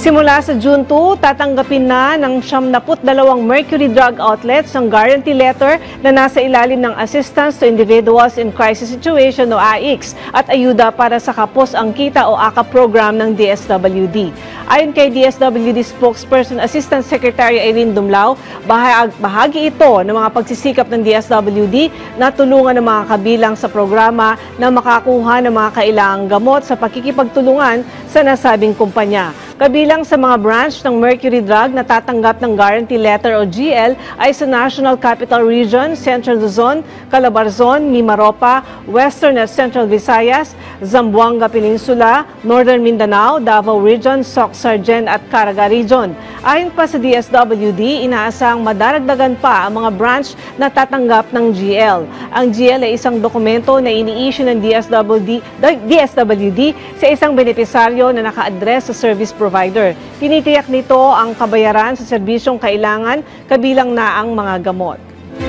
Simula sa June 2, tatanggapin na ng 72 Mercury Drug Outlets ang guarantee letter na nasa ilalim ng Assistance to Individuals in Crisis Situation o AICS at ayuda para sa kapos ang kita o AKA program ng DSWD. Ayon kay DSWD spokesperson Assistant Secretary Irene Dumlao, bahagi ito ng mga pagsisikap ng DSWD na tulungan ng mga kabilang sa programa na makakuha ng mga kailangang gamot sa pakikipagtulungan sa nasabing kumpanya. Kabilang sa mga branch ng Mercury Drug na tatanggap ng Guarantee Letter o GL ay sa National Capital Region, Central Luzon, Calabarzon, Mimaropa, Western at Central Visayas, Zamboanga Peninsula, Northern Mindanao, Davao Region, Soc-Sargen at Caraga Region. Ayon pa sa DSWD, inaasang madaragdagan pa ang mga branch na tatanggap ng GL. Ang GL ay isang dokumento na ini-issue ng DSWD sa isang benepisaryo na naka-address sa service provider. Tinitiyak nito ang kabayaran sa serbisyong kailangan, kabilang na ang mga gamot.